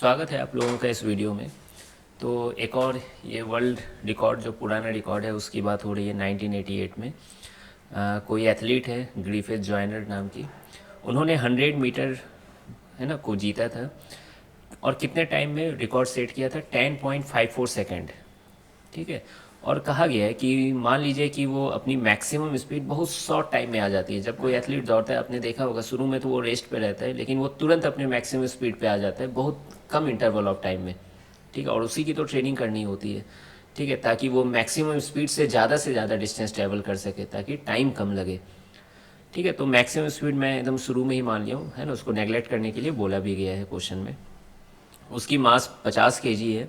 स्वागत है आप लोगों का इस वीडियो में। तो एक और ये वर्ल्ड रिकॉर्ड जो पुराना रिकॉर्ड है उसकी बात हो रही है 1988 में। कोई एथलीट है ग्रिफिथ जॉयनर नाम की, उन्होंने 100 मीटर है ना को जीता था और कितने टाइम में रिकॉर्ड सेट किया था 10.54 सेकेंड। ठीक है। और कहा गया है कि मान लीजिए कि वो अपनी मैक्सिमम स्पीड बहुत शॉर्ट टाइम में आ जाती है। जब कोई एथलीट दौड़ता है आपने देखा होगा शुरू में तो वो रेस्ट पे रहता है, लेकिन वो तुरंत अपने मैक्सिमम स्पीड पे आ जाता है बहुत कम इंटरवल ऑफ टाइम में। ठीक है। और उसी की तो ट्रेनिंग करनी होती है। ठीक है, ताकि वो मैक्सिमम स्पीड से ज़्यादा डिस्टेंस ट्रैवल कर सके ताकि टाइम कम लगे। ठीक है। तो मैक्सिमम स्पीड मैं एकदम शुरू में ही मान लिया हूँ, है ना, उसको नेगलेक्ट करने के लिए बोला भी गया है क्वेश्चन में। उसकी मास 50 केजी है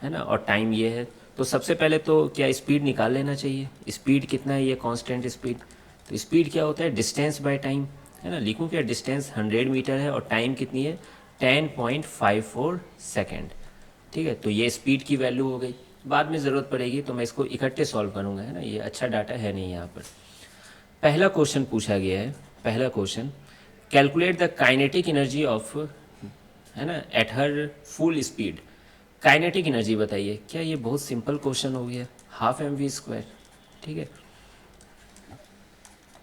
ना, और टाइम ये है। तो सबसे पहले तो क्या स्पीड निकाल लेना चाहिए, स्पीड कितना है, ये कांस्टेंट स्पीड। तो स्पीड क्या होता है, डिस्टेंस बाय टाइम, है ना। लिखूँ क्या, डिस्टेंस 100 मीटर है और टाइम कितनी है 10.54 सेकेंड। ठीक है। तो ये स्पीड की वैल्यू हो गई, बाद में ज़रूरत पड़ेगी तो मैं इसको इकट्ठे सॉल्व करूँगा, है ना, ये अच्छा डाटा है नहीं यहाँ पर। पहला क्वेश्चन पूछा गया है, पहला question, calculate the kinetic energy of, है ना, at her full speed. Kinetic energy बताइए। क्या ये बहुत सिंपल क्वेश्चन हो गया, हाफ mv²। ठीक है।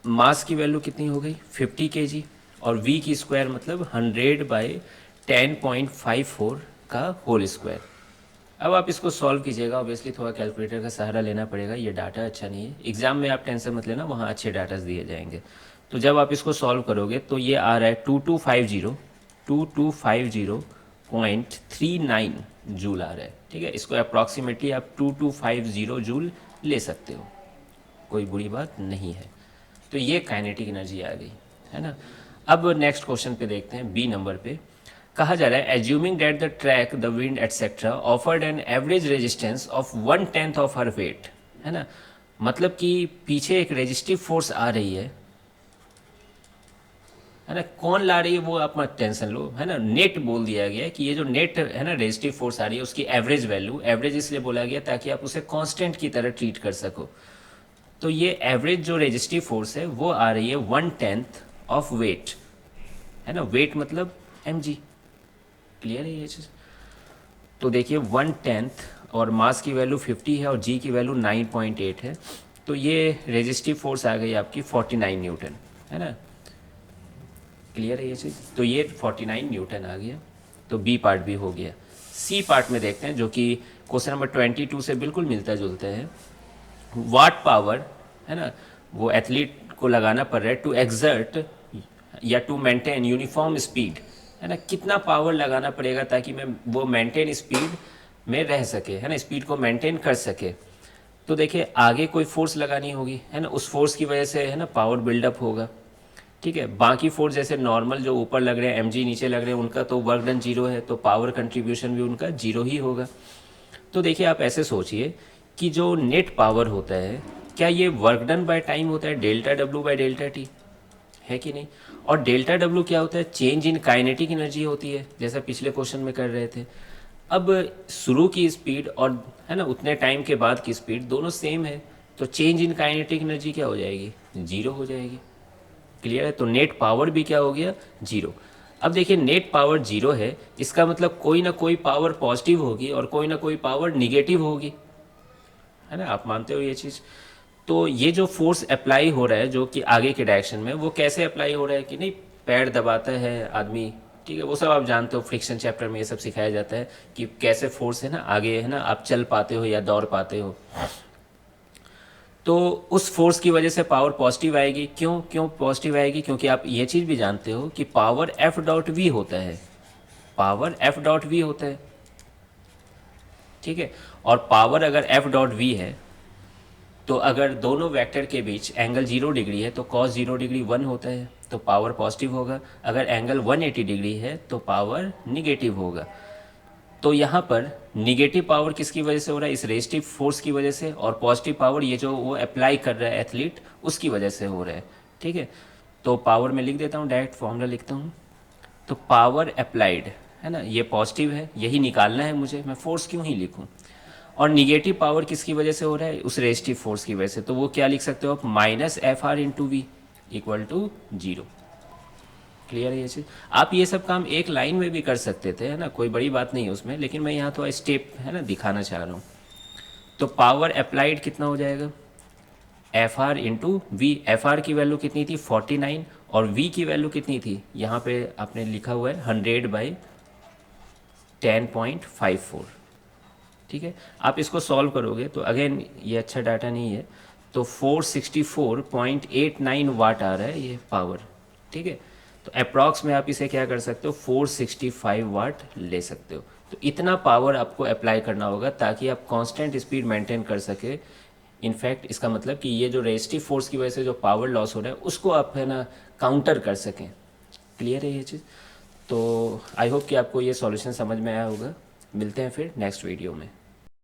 मास की वैल्यू कितनी हो गई 50 केजी और v की स्क्वायर मतलब 100/10.54 का होल स्क्वायर। अब आप इसको सॉल्व कीजिएगा, ऑब्वियसली थोड़ा कैलकुलेटर का सहारा लेना पड़ेगा, ये डाटा अच्छा नहीं है। एग्जाम में आप टेंशन मत लेना, वहाँ अच्छे डाटा दिए जाएंगे। तो जब आप इसको सॉल्व करोगे तो ये आ रहा है 2250 जूल आ रहा है। ठीक है। इसको अप्रॉक्सीमेटली आप 2250 जूल ले सकते हो, कोई बुरी बात नहीं है। तो ये काइनेटिक एनर्जी आ गई, है ना। अब नेक्स्ट क्वेश्चन पे देखते हैं, बी नंबर पे कहा जा रहा है, assuming that the track the wind etcetera offered an average resistance of 1/10 of her weight, है ना। मतलब कि पीछे एक रेजिस्टिव फोर्स आ रही है ना। कौन ला रही है वो आप मत टेंशन लो, है ना। नेट बोल दिया गया है कि ये जो नेट है ना रेजिस्टिव फोर्स आ रही है उसकी एवरेज वैल्यू, एवरेज इसलिए बोला गया ताकि आप उसे कांस्टेंट की तरह ट्रीट कर सको। तो ये एवरेज जो रेजिस्टिव फोर्स है वो आ रही है 1/10 ऑफ वेट, है ना। वेट मतलब mg। क्लियर है ये चीज़। तो देखिए 1/10 और मास की वैल्यू 50 है और g की वैल्यू 9.8 है। तो ये रेजिस्टिव फोर्स आ गई आपकी 49 न्यूटन, है ना। क्लियर है ये चीज़। तो ये 49 न्यूटन आ गया। तो बी पार्ट भी हो गया। सी पार्ट में देखते हैं जो कि क्वेश्चन नंबर 22 से बिल्कुल मिलता जुलता है। वाट पावर, है ना, वो एथलीट को लगाना पड़ रहा है टू एक्सर्ट या टू मेंटेन यूनिफॉर्म स्पीड, है ना। कितना पावर लगाना पड़ेगा ताकि मैं वो मेंटेन स्पीड में रह सके, है ना, स्पीड को मेंटेन कर सके। तो देखिए आगे कोई फोर्स लगानी होगी, है ना, उस फोर्स की वजह से, है ना, पावर बिल्डअप होगा। ठीक है। बाकी फोर्स जैसे नॉर्मल जो ऊपर लग रहे हैं mg, नीचे लग रहे हैं, उनका तो वर्क डन जीरो है, तो पावर कंट्रीब्यूशन भी उनका जीरो ही होगा। तो देखिए आप ऐसे सोचिए कि जो नेट पावर होता है, क्या ये वर्क डन बाय टाइम होता है delta W by delta T, है कि नहीं। और डेल्टा डब्ल्यू क्या होता है, चेंज इन काइनेटिक एनर्जी होती है, जैसा पिछले क्वेश्चन में कर रहे थे। अब शुरू की स्पीड और, है ना, उतने टाइम के बाद की स्पीड दोनों सेम है, तो चेंज इन काइनेटिक एनर्जी क्या हो जाएगी, जीरो हो जाएगी। क्लियर है। तो नेट पावर भी क्या हो गया, जीरो। अब देखिए नेट पावर जीरो है, इसका मतलब कोई ना कोई पावर पॉजिटिव होगी और कोई ना कोई पावर निगेटिव होगी, है ना। आप मानते हो ये चीज़। तो ये जो फोर्स अप्लाई हो रहा है जो कि आगे के डायरेक्शन में, वो कैसे अप्लाई हो रहा है कि नहीं, पैर दबाता है आदमी, ठीक है, वो सब आप जानते हो, फ्रिक्शन चैप्टर में ये सब सिखाया जाता है कि कैसे फोर्स, है ना, आगे, है ना, आप चल पाते हो या दौड़ पाते हो। तो उस फोर्स की वजह से पावर पॉजिटिव आएगी। क्यों क्यों पॉजिटिव आएगी, क्योंकि आप ये चीज़ भी जानते हो कि पावर एफ डॉट वी होता है, पावर एफ डॉट वी होता है। ठीक है। और पावर अगर एफ डॉट वी है तो अगर दोनों वेक्टर के बीच एंगल 0 डिग्री है तो कॉस 0 डिग्री 1 होता है, तो पावर पॉजिटिव होगा। अगर एंगल 180 डिग्री है तो पावर निगेटिव होगा। तो यहाँ पर निगेटिव पावर किसकी वजह से हो रहा है, इस रेजिस्टिव फोर्स की वजह से, और पॉजिटिव पावर ये जो वो अप्लाई कर रहा है एथलीट उसकी वजह से हो रहा है। ठीक है। तो पावर में लिख देता हूँ, डायरेक्ट फॉर्मूला लिखता हूँ। तो पावर अप्लाइड, है ना, ये पॉजिटिव है, यही निकालना है मुझे, मैं फोर्स क्यों ही लिखूँ। और निगेटिव पावर किसकी वजह से हो रहा है, उस रेजिस्टिव फोर्स की वजह से। तो वो क्या लिख सकते हो आप, -FR × V equal to 0। Clear है ये चीज़। आप ये सब काम एक लाइन में भी कर सकते थे, है ना, कोई बड़ी बात नहीं है उसमें, लेकिन मैं यहाँ थोड़ा स्टेप है ना दिखाना चाह रहा हूँ। तो पावर अप्लाइड कितना हो जाएगा, F R into V. F R की वैल्यू कितनी थी 49, और वी की वैल्यू कितनी थी, यहाँ पे आपने लिखा हुआ है 100/10.54। ठीक है, आप इसको सॉल्व करोगे तो अगेन ये अच्छा डाटा नहीं है, तो 464.89 वाट आ रहा है ये पावर। ठीक है, तो अप्रॉक्स में आप इसे क्या कर सकते हो, 465 वाट ले सकते हो। तो इतना पावर आपको अप्लाई करना होगा ताकि आप कांस्टेंट स्पीड मेंटेन कर सके। इनफैक्ट इसका मतलब कि ये जो रेजिस्टिव फोर्स की वजह से जो पावर लॉस हो रहा है उसको आप है ना काउंटर कर सकें। क्लियर है ये चीज़। तो आई होप कि आपको ये सॉल्यूशन समझ में आया होगा। मिलते हैं फिर नेक्स्ट वीडियो में।